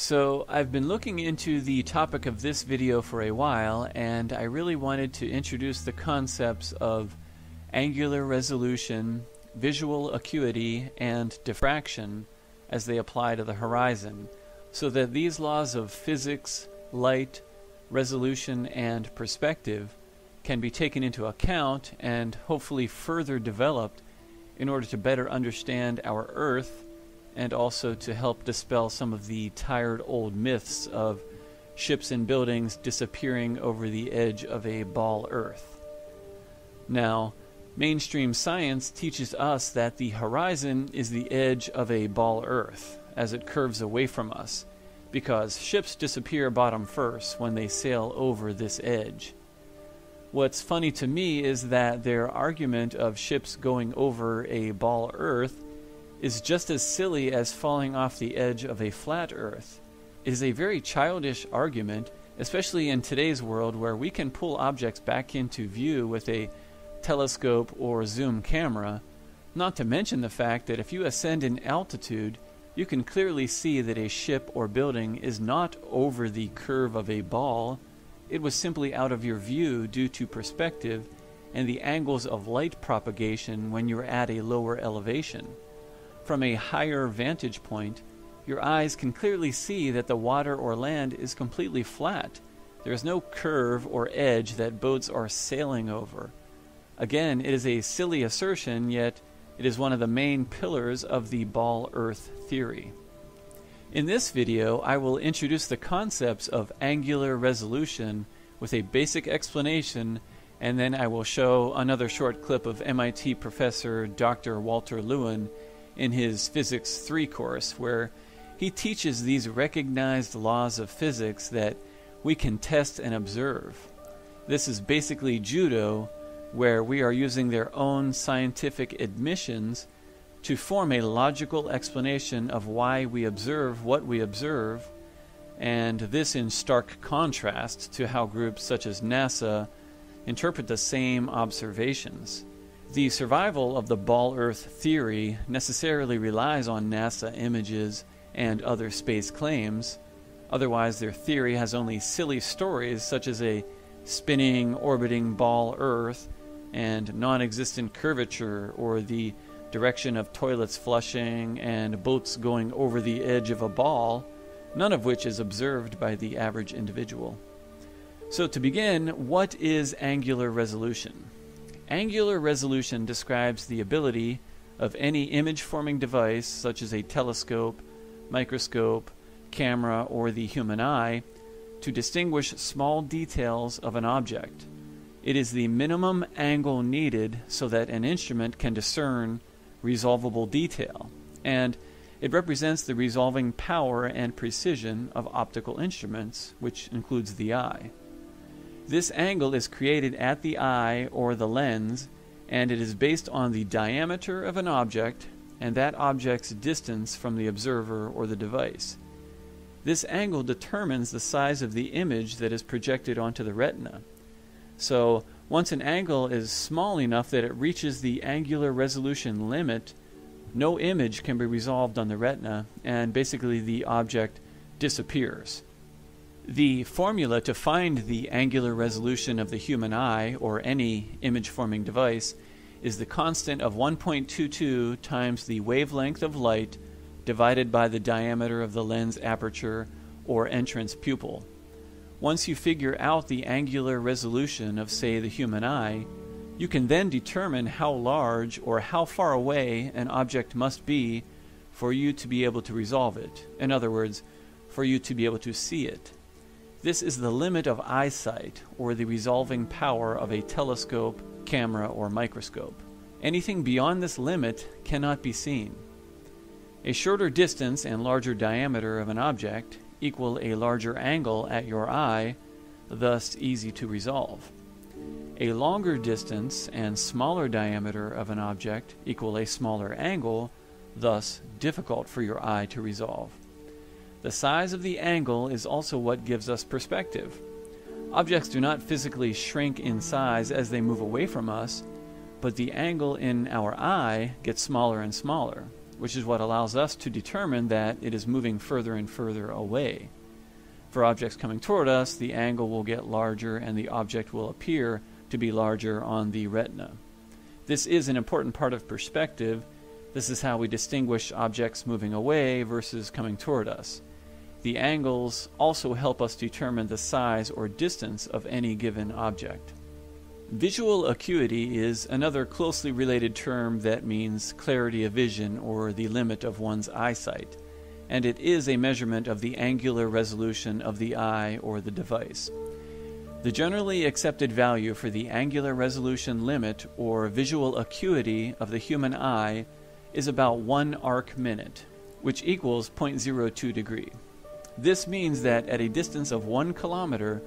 So I've been looking into the topic of this video for a while, and I really wanted to introduce the concepts of angular resolution, visual acuity, and diffraction as they apply to the horizon, so that these laws of physics, light, resolution, and perspective can be taken into account and hopefully further developed in order to better understand our Earth, and also to help dispel some of the tired old myths of ships and buildings disappearing over the edge of a ball Earth. Now, mainstream science teaches us that the horizon is the edge of a ball Earth as it curves away from us, because ships disappear bottom first when they sail over this edge. What's funny to me is that their argument of ships going over a ball Earth is just as silly as falling off the edge of a flat Earth. It is a very childish argument, especially in today's world where we can pull objects back into view with a telescope or zoom camera, not to mention the fact that if you ascend in altitude, you can clearly see that a ship or building is not over the curve of a ball. It was simply out of your view due to perspective and the angles of light propagation when you're at a lower elevation. From a higher vantage point, your eyes can clearly see that the water or land is completely flat. There is no curve or edge that boats are sailing over. Again, it is a silly assertion, yet it is one of the main pillars of the ball Earth theory. In this video, I will introduce the concepts of angular resolution with a basic explanation, and then I will show another short clip of MIT professor Dr. Walter Lewin in his Physics 3 course, where he teaches these recognized laws of physics that we can test and observe. This is basically judo, where we are using their own scientific admissions to form a logical explanation of why we observe what we observe, and this in stark contrast to how groups such as NASA interpret the same observations. The survival of the ball Earth theory necessarily relies on NASA images and other space claims. Otherwise, their theory has only silly stories such as a spinning, orbiting ball Earth and non-existent curvature, or the direction of toilets flushing and boats going over the edge of a ball, none of which is observed by the average individual. So to begin, what is angular resolution? Angular resolution describes the ability of any image-forming device, such as a telescope, microscope, camera, or the human eye, to distinguish small details of an object. It is the minimum angle needed so that an instrument can discern resolvable detail, and it represents the resolving power and precision of optical instruments, which includes the eye. This angle is created at the eye or the lens, and it is based on the diameter of an object and that object's distance from the observer or the device. This angle determines the size of the image that is projected onto the retina. So, once an angle is small enough that it reaches the angular resolution limit, no image can be resolved on the retina, and basically the object disappears. The formula to find the angular resolution of the human eye, or any image-forming device, is the constant of 1.22 times the wavelength of light divided by the diameter of the lens aperture or entrance pupil. Once you figure out the angular resolution of, say, the human eye, you can then determine how large or how far away an object must be for you to be able to resolve it. In other words, for you to be able to see it. This is the limit of eyesight, or the resolving power of a telescope, camera, or microscope. Anything beyond this limit cannot be seen. A shorter distance and larger diameter of an object equal a larger angle at your eye, thus easy to resolve. A longer distance and smaller diameter of an object equal a smaller angle, thus difficult for your eye to resolve. The size of the angle is also what gives us perspective. Objects do not physically shrink in size as they move away from us, but the angle in our eye gets smaller and smaller. which is what allows us to determine that it is moving further and further away. For objects coming toward us, the angle will get larger and the object will appear to be larger on the retina. This is an important part of perspective. This is how we distinguish objects moving away versus coming toward us. The angles also help us determine the size or distance of any given object. Visual acuity is another closely related term that means clarity of vision or the limit of one's eyesight, and it is a measurement of the angular resolution of the eye or the device. The generally accepted value for the angular resolution limit or visual acuity of the human eye is about 1 arc minute, which equals 0.02 degree. This means that at a distance of 1 kilometer,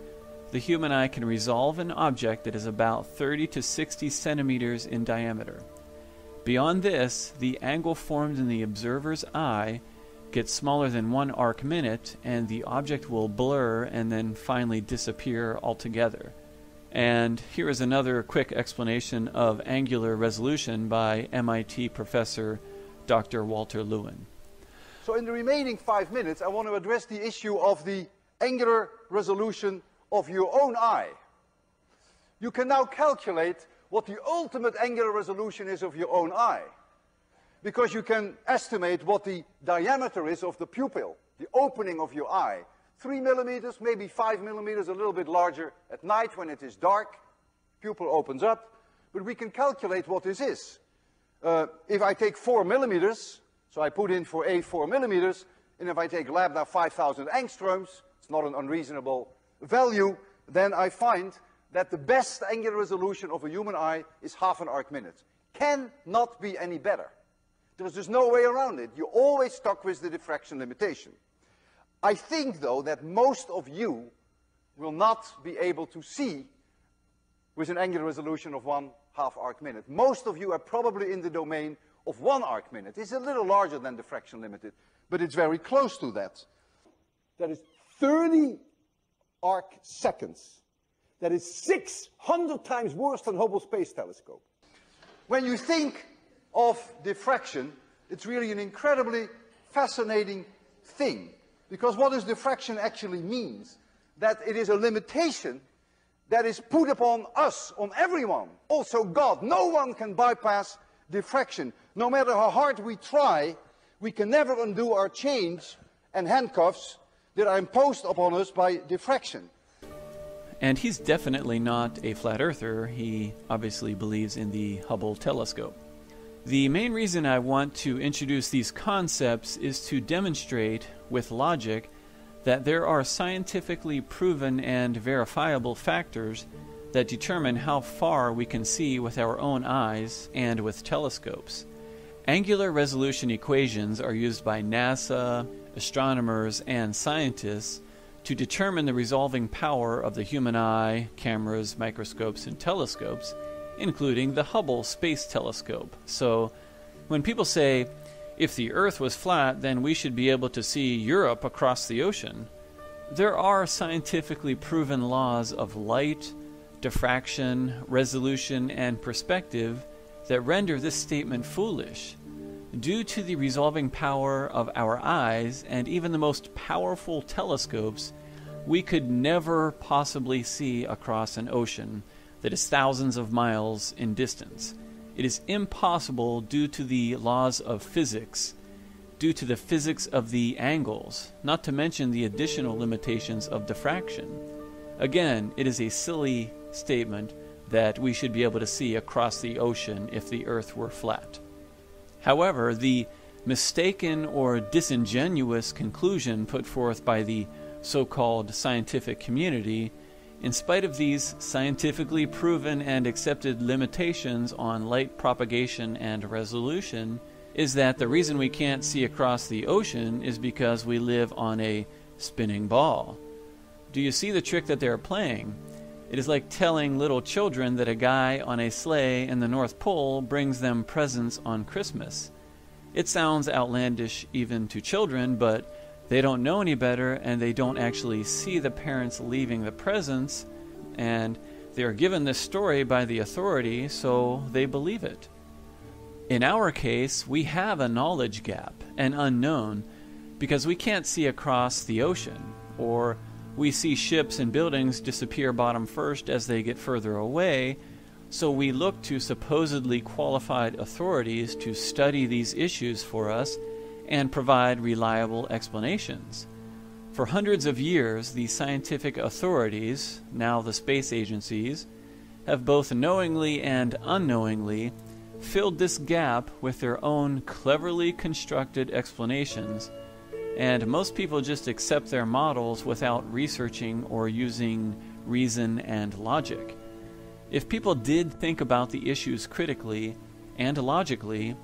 the human eye can resolve an object that is about 30 to 60 centimeters in diameter. Beyond this, the angle formed in the observer's eye gets smaller than 1 arc minute, and the object will blur and then finally disappear altogether. And here is another quick explanation of angular resolution by MIT professor Dr. Walter Lewin. So in the remaining 5 minutes, I want to address the issue of the angular resolution of your own eye. You can now calculate what the ultimate angular resolution is of your own eye, because you can estimate what the diameter is of the pupil, the opening of your eye. 3 millimeters, maybe 5 millimeters, a little bit larger at night when it is dark. Pupil opens up, but we can calculate what this is. If I take 4 millimeters, so I put in for A 4 millimeters, and if I take lambda 5,000 angstroms, it's not an unreasonable value, then I find that the best angular resolution of a human eye is half an arc minute. Cannot be any better. There's just no way around it. You're always stuck with the diffraction limitation. I think, though, that most of you will not be able to see with an angular resolution of 1/2 arc minute. Most of you are probably in the domain of 1 arc minute. It's a little larger than diffraction limited, but it's very close to that. That is 30 arc seconds. That is 600 times worse than Hubble Space Telescope. When you think of diffraction, it's really an incredibly fascinating thing. Because what does diffraction actually means? That it is a limitation that is put upon us, on everyone. Also God. No one can bypass diffraction. No matter how hard we try, we can never undo our chains and handcuffs that are imposed upon us by diffraction. And he's definitely not a flat earther. He obviously believes in the Hubble telescope. The main reason I want to introduce these concepts is to demonstrate with logic that there are scientifically proven and verifiable factors that determine how far we can see with our own eyes and with telescopes. Angular resolution equations are used by NASA, astronomers, and scientists to determine the resolving power of the human eye, cameras, microscopes, and telescopes, including the Hubble Space Telescope. So when people say, if the Earth was flat, then we should be able to see Europe across the ocean, there are scientifically proven laws of light, diffraction, resolution, and perspective that render this statement foolish. Due to the resolving power of our eyes and even the most powerful telescopes, we could never possibly see across an ocean that is thousands of miles in distance. It is impossible due to the laws of physics, due to the physics of the angles, not to mention the additional limitations of diffraction. Again, it is a silly statement that we should be able to see across the ocean if the Earth were flat. However, the mistaken or disingenuous conclusion put forth by the so-called scientific community, in spite of these scientifically proven and accepted limitations on light propagation and resolution, is that the reason we can't see across the ocean is because we live on a spinning ball. Do you see the trick that they're playing? It is like telling little children that a guy on a sleigh in the North Pole brings them presents on Christmas. It sounds outlandish even to children, but they don't know any better, and they don't actually see the parents leaving the presents, and they are given this story by the authority, so they believe it. In our case, we have a knowledge gap, an unknown, because we can't see across the ocean, or we see ships and buildings disappear bottom first as they get further away, so we look to supposedly qualified authorities to study these issues for us and provide reliable explanations. For hundreds of years, the scientific authorities, now the space agencies, have both knowingly and unknowingly filled this gap with their own cleverly constructed explanations, and most people just accept their models without researching or using reason and logic. If people did think about the issues critically and logically,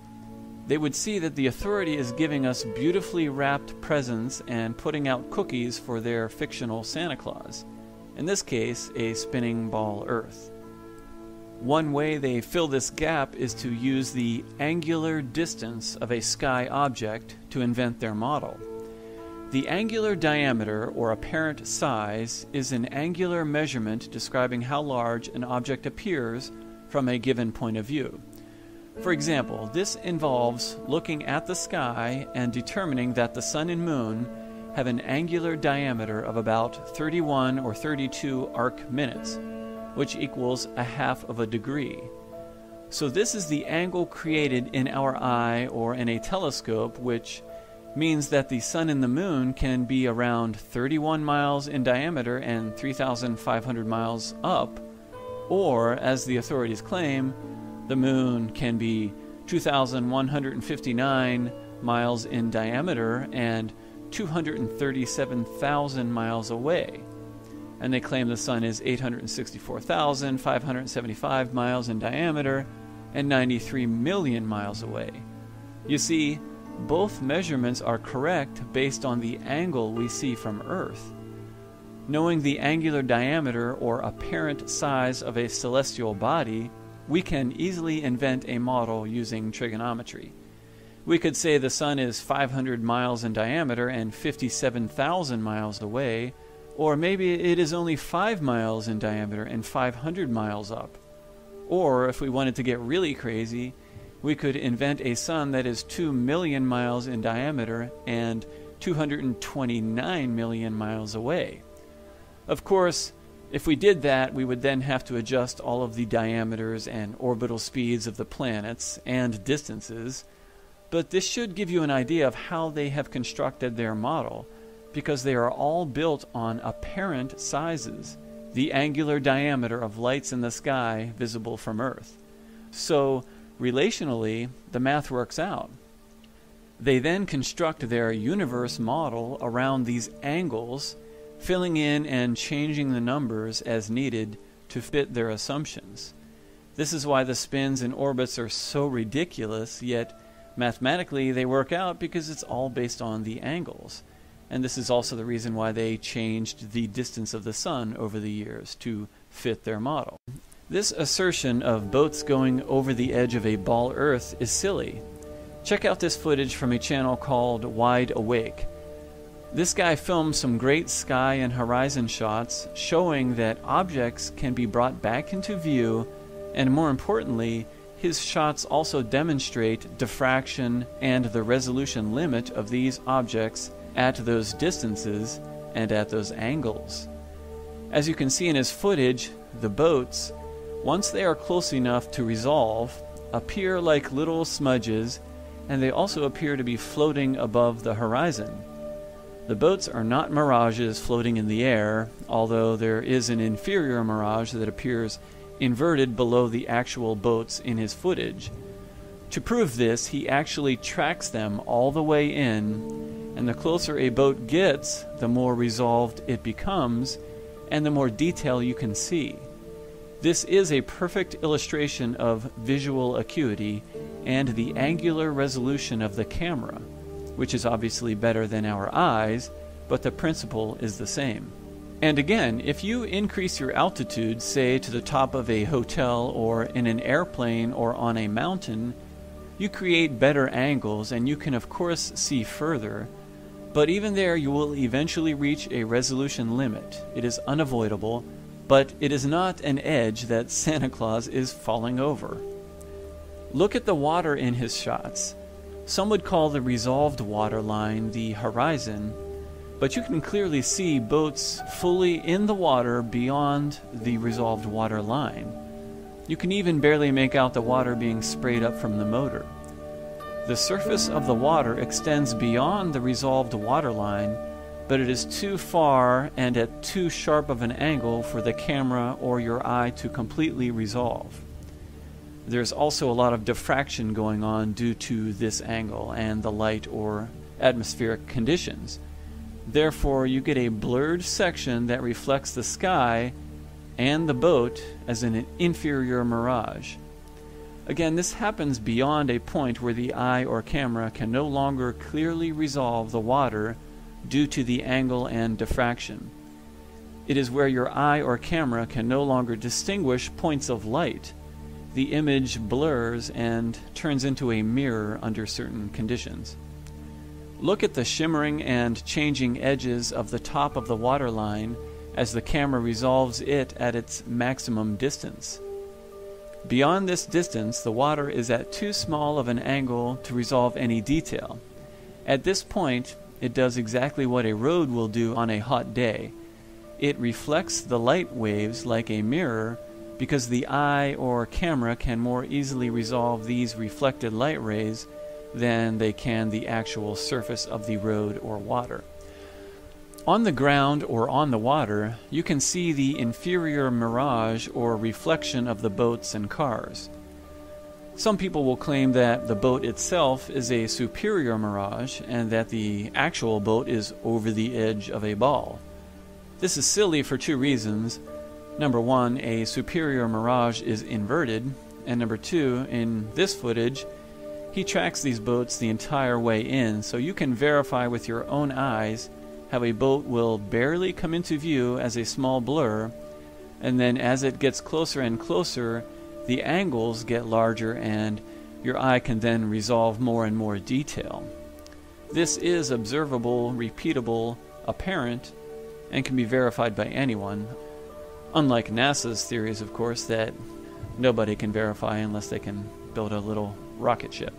they would see that the authority is giving us beautifully wrapped presents and putting out cookies for their fictional Santa Claus, in this case, a spinning ball Earth. One way they fill this gap is to use the angular distance of a sky object to invent their model. The angular diameter, or apparent size, is an angular measurement describing how large an object appears from a given point of view. For example, this involves looking at the sky and determining that the sun and moon have an angular diameter of about 31 or 32 arc minutes, which equals a half of a degree. So this is the angle created in our eye or in a telescope, which means that the sun and the moon can be around 31 miles in diameter and 3,500 miles up, or, as the authorities claim, the moon can be 2,159 miles in diameter and 237,000 miles away. And they claim the sun is 864,575 miles in diameter and 93 million miles away. You see, both measurements are correct based on the angle we see from Earth. Knowing the angular diameter or apparent size of a celestial body, we can easily invent a model using trigonometry. We could say the sun is 500 miles in diameter and 57,000 miles away, or maybe it is only 5 miles in diameter and 500 miles up. Or, if we wanted to get really crazy, we could invent a sun that is 2 million miles in diameter and 229 million miles away. Of course, if we did that, we would then have to adjust all of the diameters and orbital speeds of the planets and distances, but this should give you an idea of how they have constructed their model, because they are all built on apparent sizes, the angular diameter of lights in the sky visible from Earth. So, relationally, the math works out. They then construct their universe model around these angles, filling in and changing the numbers as needed to fit their assumptions. This is why the spins and orbits are so ridiculous, yet mathematically they work out because it's all based on the angles. And this is also the reason why they changed the distance of the sun over the years to fit their model. This assertion of boats going over the edge of a ball Earth is silly. Check out this footage from a channel called Wide Awake. This guy filmed some great sky and horizon shots showing that objects can be brought back into view, and more importantly, his shots also demonstrate diffraction and the resolution limit of these objects at those distances and at those angles. As you can see in his footage, the boats, once they are close enough to resolve, appear like little smudges, and they also appear to be floating above the horizon. The boats are not mirages floating in the air, although there is an inferior mirage that appears inverted below the actual boats in his footage. To prove this, he actually tracks them all the way in, and the closer a boat gets, the more resolved it becomes, and the more detail you can see. This is a perfect illustration of visual acuity and the angular resolution of the camera, which is obviously better than our eyes, but the principle is the same. And again, if you increase your altitude, say to the top of a hotel or in an airplane or on a mountain, you create better angles and you can of course see further, but even there you will eventually reach a resolution limit. It is unavoidable, but it is not an edge that Santa Claus is falling over. Look at the water in his shots. Some would call the resolved water line the horizon, but you can clearly see boats fully in the water beyond the resolved water line. You can even barely make out the water being sprayed up from the motor. The surface of the water extends beyond the resolved water line, but it is too far and at too sharp of an angle for the camera or your eye to completely resolve. There's also a lot of diffraction going on due to this angle and the light or atmospheric conditions. Therefore, you get a blurred section that reflects the sky and the boat as an inferior mirage. Again, this happens beyond a point where the eye or camera can no longer clearly resolve the water due to the angle and diffraction. It is where your eye or camera can no longer distinguish points of light. The image blurs and turns into a mirror under certain conditions. Look at the shimmering and changing edges of the top of the waterline as the camera resolves it at its maximum distance. Beyond this distance, the water is at too small of an angle to resolve any detail. At this point, it does exactly what a road will do on a hot day. It reflects the light waves like a mirror because the eye or camera can more easily resolve these reflected light rays than they can the actual surface of the road or water. On the ground or on the water, you can see the inferior mirage or reflection of the boats and cars. Some people will claim that the boat itself is a superior mirage and that the actual boat is over the edge of a ball. This is silly for two reasons. Number one, a superior mirage is inverted, and number two, in this footage, he tracks these boats the entire way in, so you can verify with your own eyes how a boat will barely come into view as a small blur, and then as it gets closer and closer, the angles get larger and your eye can then resolve more and more detail. This is observable, repeatable, apparent, and can be verified by anyone. Unlike NASA's theories, of course, that nobody can verify unless they can build a little rocket ship.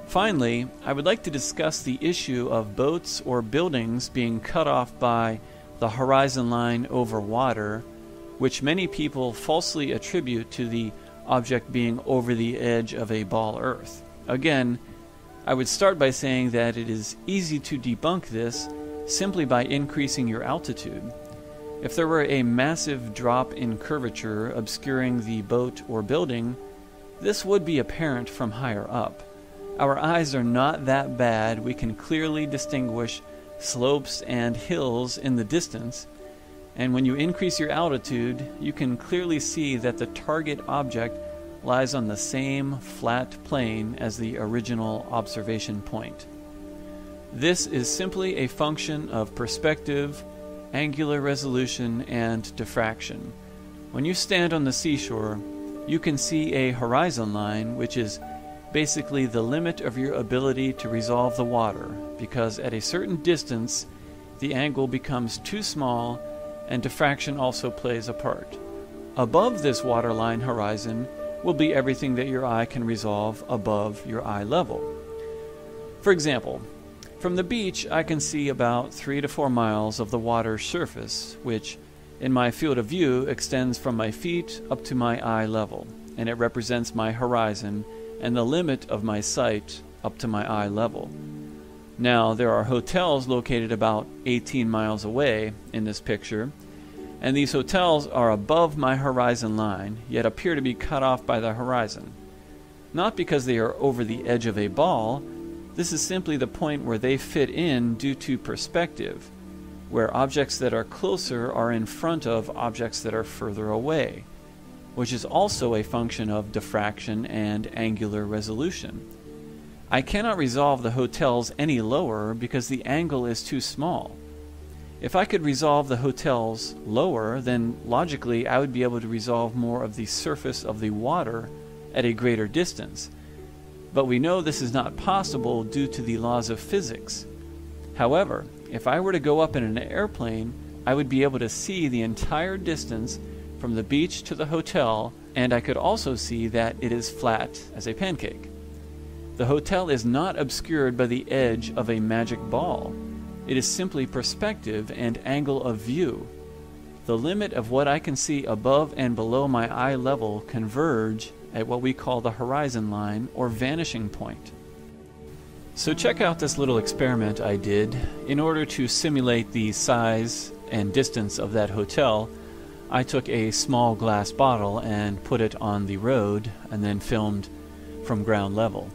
Finally, I would like to discuss the issue of boats or buildings being cut off by the horizon line over water, which many people falsely attribute to the object being over the edge of a ball Earth. Again, I would start by saying that it is easy to debunk this simply by increasing your altitude. If there were a massive drop in curvature obscuring the boat or building, this would be apparent from higher up. Our eyes are not that bad. We can clearly distinguish slopes and hills in the distance, and when you increase your altitude, you can clearly see that the target object lies on the same flat plane as the original observation point. This is simply a function of perspective, angular resolution, and diffraction. When you stand on the seashore, you can see a horizon line, which is basically the limit of your ability to resolve the water, because at a certain distance, the angle becomes too small and diffraction also plays a part. Above this waterline horizon will be everything that your eye can resolve above your eye level. For example, from the beach, I can see about 3 to 4 miles of the water's surface, which in my field of view extends from my feet up to my eye level, and it represents my horizon and the limit of my sight up to my eye level. Now, there are hotels located about 18 miles away in this picture, and these hotels are above my horizon line, yet appear to be cut off by the horizon. Not because they are over the edge of a ball. This is simply the point where they fit in due to perspective, where objects that are closer are in front of objects that are further away, which is also a function of diffraction and angular resolution. I cannot resolve the hotels any lower because the angle is too small. If I could resolve the hotels lower, then logically I would be able to resolve more of the surface of the water at a greater distance. But we know this is not possible due to the laws of physics. However, if I were to go up in an airplane, I would be able to see the entire distance from the beach to the hotel, and I could also see that it is flat as a pancake. The hotel is not obscured by the edge of a magic ball. It is simply perspective and angle of view. The limit of what I can see above and below my eye level converge at what we call the horizon line or vanishing point. So check out this little experiment I did. In order to simulate the size and distance of that hotel, I took a small glass bottle and put it on the road and then filmed from ground level.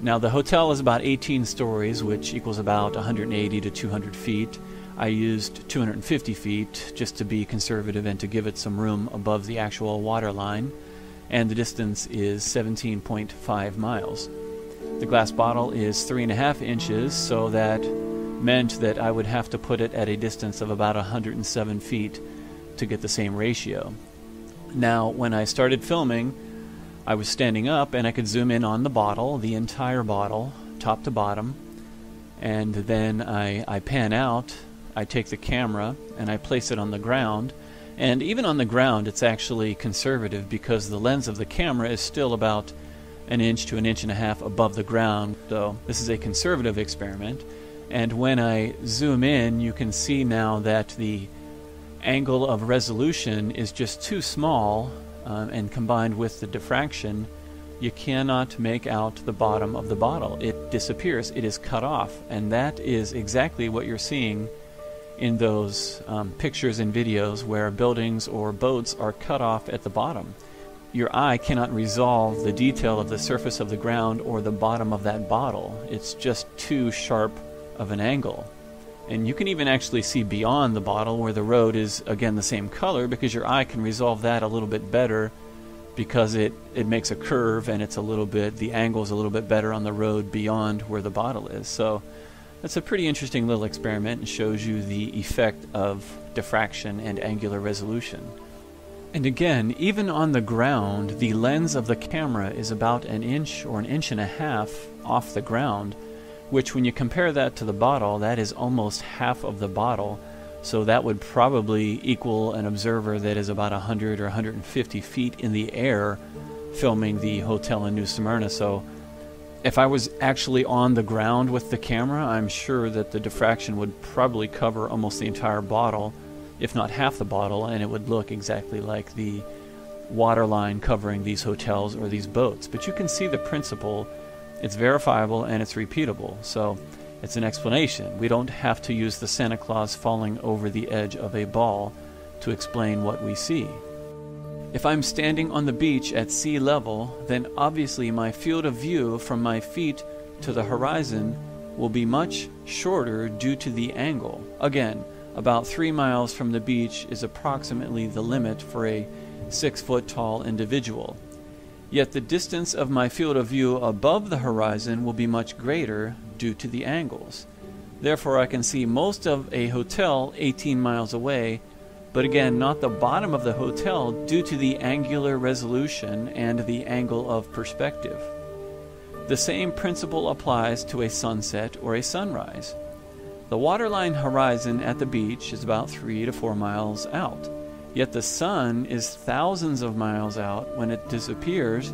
Now the hotel is about 18 stories, which equals about 180 to 200 feet. I used 250 feet just to be conservative and to give it some room above the actual water line, and the distance is 17.5 miles. The glass bottle is 3.5 inches, so that meant that I would have to put it at a distance of about 107 feet to get the same ratio. Now when I started filming, I was standing up and I could zoom in on the bottle, the entire bottle, top to bottom, and then I pan out, I take the camera and I place it on the ground, and even on the ground it's actually conservative because the lens of the camera is still about 1 inch to 1.5 inches above the ground, so this is a conservative experiment. And when I zoom in, you can see now that the angle of resolution is just too small, and combined with the diffraction, you cannot make out the bottom of the bottle. It disappears. It is cut off. And that is exactly what you're seeing in those pictures and videos where buildings or boats are cut off at the bottom. Your eye cannot resolve the detail of the surface of the ground or the bottom of that bottle. It's just too sharp of an angle. And you can even actually see beyond the bottle where the road is, again, the same color, because your eye can resolve that a little bit better because it makes a curve and it's a little bit, the angle is a little bit better on the road beyond where the bottle is. So that's a pretty interesting little experiment and shows you the effect of diffraction and angular resolution. And again, even on the ground, the lens of the camera is about 1 inch or 1.5 inches off the ground, which when you compare that to the bottle, that is almost half of the bottle. So that would probably equal an observer that is about 100 or 150 feet in the air filming the hotel in New Smyrna. So if I was actually on the ground with the camera, I'm sure that the diffraction would probably cover almost the entire bottle, if not half the bottle, and it would look exactly like the water line covering these hotels or these boats. But you can see the principle. It's verifiable and it's repeatable, so it's an explanation. We don't have to use the Santa Claus falling over the edge of a ball to explain what we see. If I'm standing on the beach at sea level, then obviously my field of view from my feet to the horizon will be much shorter due to the angle. Again, about 3 miles from the beach is approximately the limit for a 6-foot-tall individual. Yet the distance of my field of view above the horizon will be much greater due to the angles. Therefore, I can see most of a hotel 18 miles away, but again, not the bottom of the hotel due to the angular resolution and the angle of perspective. The same principle applies to a sunset or a sunrise. The waterline horizon at the beach is about 3 to 4 miles out. Yet the sun is thousands of miles out when it disappears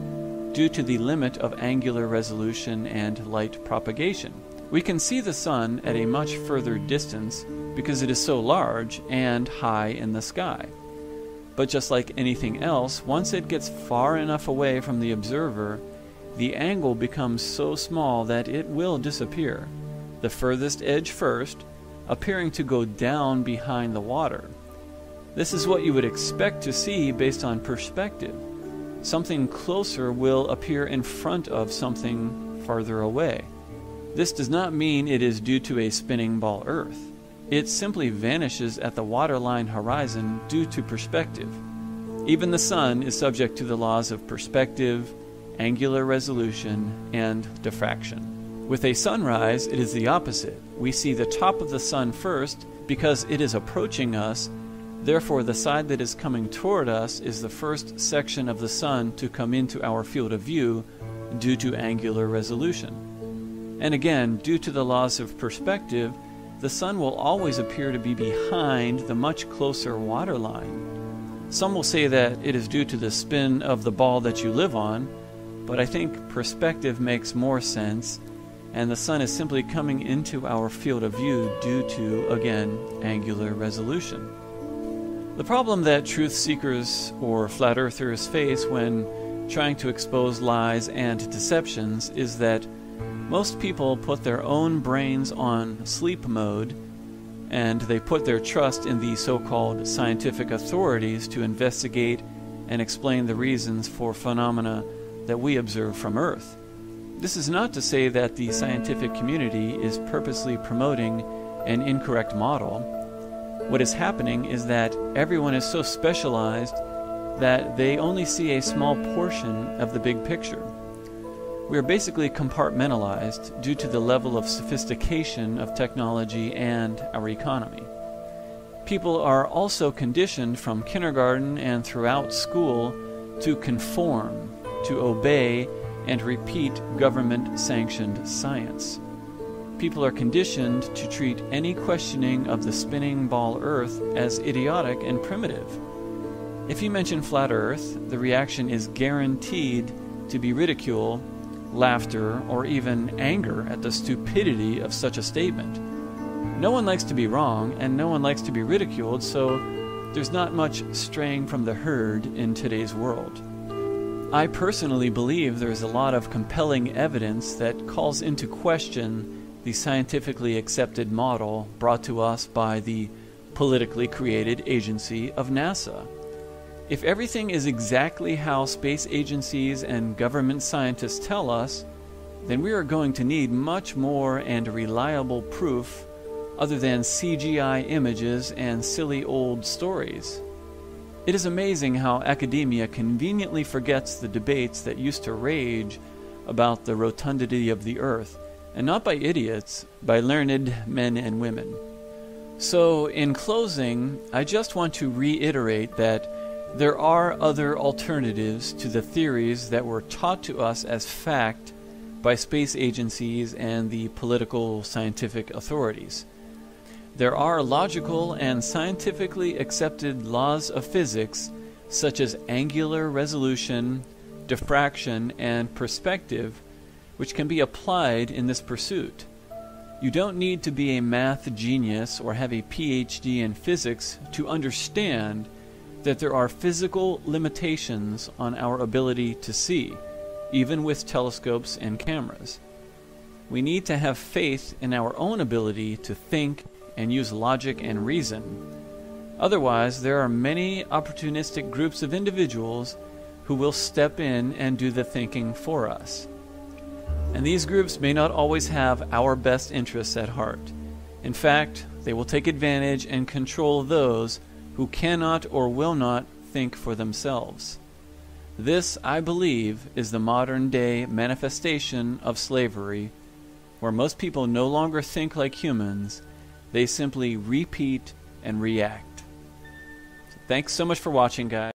due to the limit of angular resolution and light propagation. We can see the sun at a much further distance because it is so large and high in the sky. But just like anything else, once it gets far enough away from the observer, the angle becomes so small that it will disappear, the furthest edge first, appearing to go down behind the water. This is what you would expect to see based on perspective. Something closer will appear in front of something farther away. This does not mean it is due to a spinning ball Earth. It simply vanishes at the waterline horizon due to perspective. Even the sun is subject to the laws of perspective, angular resolution, and diffraction. With a sunrise, it is the opposite. We see the top of the sun first because it is approaching us. Therefore, the side that is coming toward us is the first section of the sun to come into our field of view due to angular resolution. And again, due to the laws of perspective, the sun will always appear to be behind the much closer water line. Some will say that it is due to the spin of the ball that you live on, but I think perspective makes more sense, and the sun is simply coming into our field of view due to, again, angular resolution. The problem that truth seekers or flat earthers face when trying to expose lies and deceptions is that most people put their own brains on sleep mode, and they put their trust in the so-called scientific authorities to investigate and explain the reasons for phenomena that we observe from Earth. This is not to say that the scientific community is purposely promoting an incorrect model. What is happening is that everyone is so specialized that they only see a small portion of the big picture. We are basically compartmentalized due to the level of sophistication of technology and our economy. People are also conditioned from kindergarten and throughout school to conform, to obey, and repeat government-sanctioned science. People are conditioned to treat any questioning of the spinning ball Earth as idiotic and primitive. If you mention flat Earth, the reaction is guaranteed to be ridicule, laughter, or even anger at the stupidity of such a statement. No one likes to be wrong, and no one likes to be ridiculed, so there's not much straying from the herd in today's world. I personally believe there's a lot of compelling evidence that calls into question the scientifically accepted model brought to us by the politically created agency of NASA. If everything is exactly how space agencies and government scientists tell us, then we are going to need much more and reliable proof other than CGI images and silly old stories. It is amazing how academia conveniently forgets the debates that used to rage about the rotundity of the Earth, and not by idiots, by learned men and women. So, in closing, I just want to reiterate that there are other alternatives to the theories that were taught to us as fact by space agencies and the political scientific authorities. There are logical and scientifically accepted laws of physics, such as angular resolution, diffraction, and perspective, which can be applied in this pursuit. You don't need to be a math genius or have a PhD in physics to understand that there are physical limitations on our ability to see, even with telescopes and cameras. We need to have faith in our own ability to think and use logic and reason. Otherwise, there are many opportunistic groups of individuals who will step in and do the thinking for us. And these groups may not always have our best interests at heart. In fact, they will take advantage and control those who cannot or will not think for themselves. This, I believe, is the modern-day manifestation of slavery, where most people no longer think like humans. They simply repeat and react. So thanks so much for watching, guys.